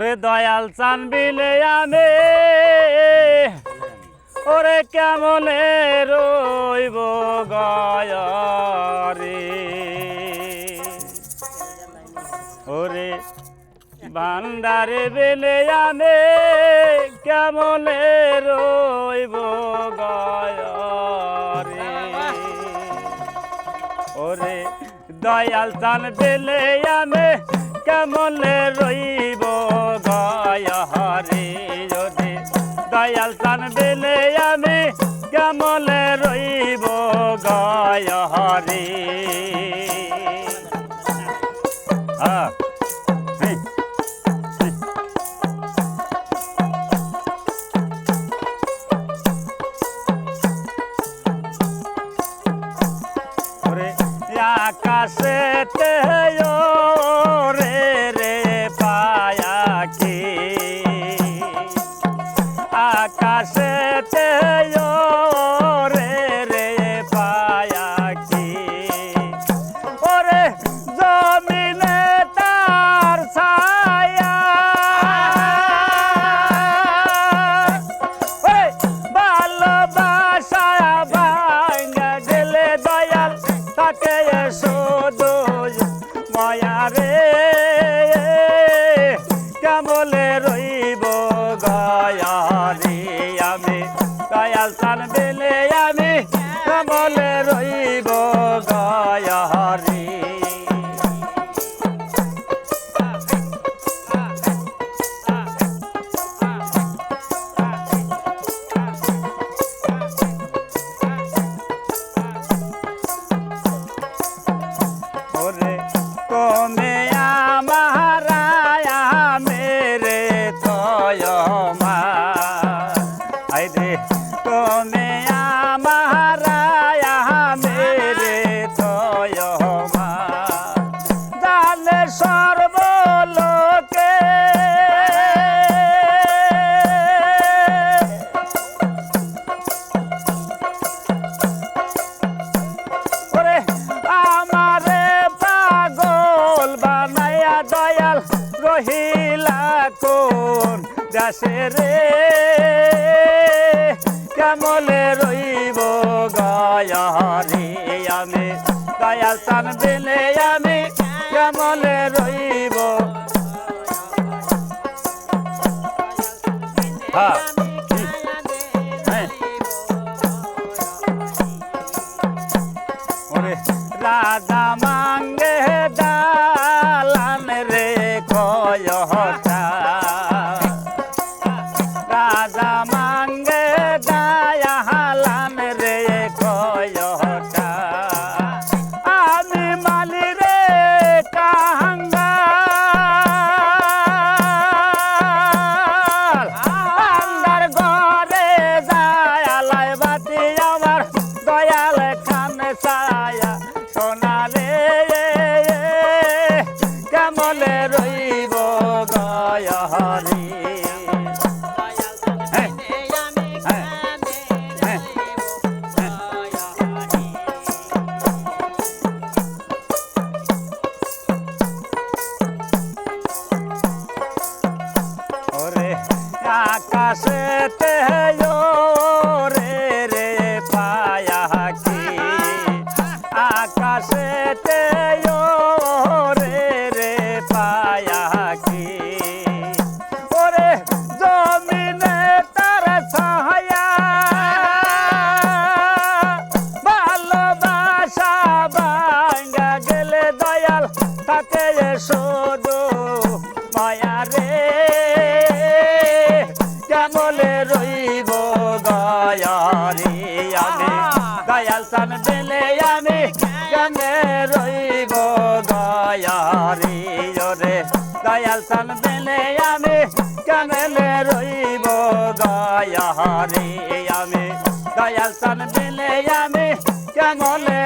ওরে দয়াল চান বিলে আমি ওরে কেমনে রইব গয়ারে ওরে ভান্ডারে বেলে আমি কেমনে রইব গয়ারে ওরে দয়াল চান বেলে আমি কেমনে রইব গয়ারে ওরে দয়াল চান বেলে আমি কেমনে রইব গয়ারে আকাশেতে রে রে পায়াকি আকাশেতে রে রে পায়াকি ওরে জমিনে তার ছায়া ভালোবাসা ভাঙা গেলে দয়াল তাকে শুধু মায়া রে কেমনে রইব গয়ারে আমি দয়াল চান বেলে আমি কেমনে রইব গয়ারে ওরে তুমি আমার মেরে তয় মা আইরে তুমি আমার মেরে তয় মা জানে সর্বলোকে ওরে আমারে পাগল বানায়া দয়াল রহিলা কোন দেশে রে কেমনে রইব গয়ারে আমি দয়াল চান বেলে আমি কেমনে রইব ওরে রাধা মাঙ্গে দালান রে কয়টা রাধা মাঙ্গে দায়ালান রে কয়টা আমি মালি রে কাঙ্গাল আন্দার ঘরে যায়ালাই বাতি আমার দয়াল খান ছায়া সোনা রে কেমনে রইব গয়ারে ওরে আকাশেতে রে রে পায়াকি আকাশেতে রে রে পায়াকি ওরে জমিনে তার ছায়া ভালোবাসা ভাঙা গেলে দয়াল তাকে শুধু মায়া রে কেমনে রইব গয়ারে আমি দয়াল চান বেলে আমি কেমনে রইব গয়ারে ওরে দয়াল চান বেলে আমি কেমনে রইব গয়ারে আমি দয়াল চান বেলে আমি কেমনে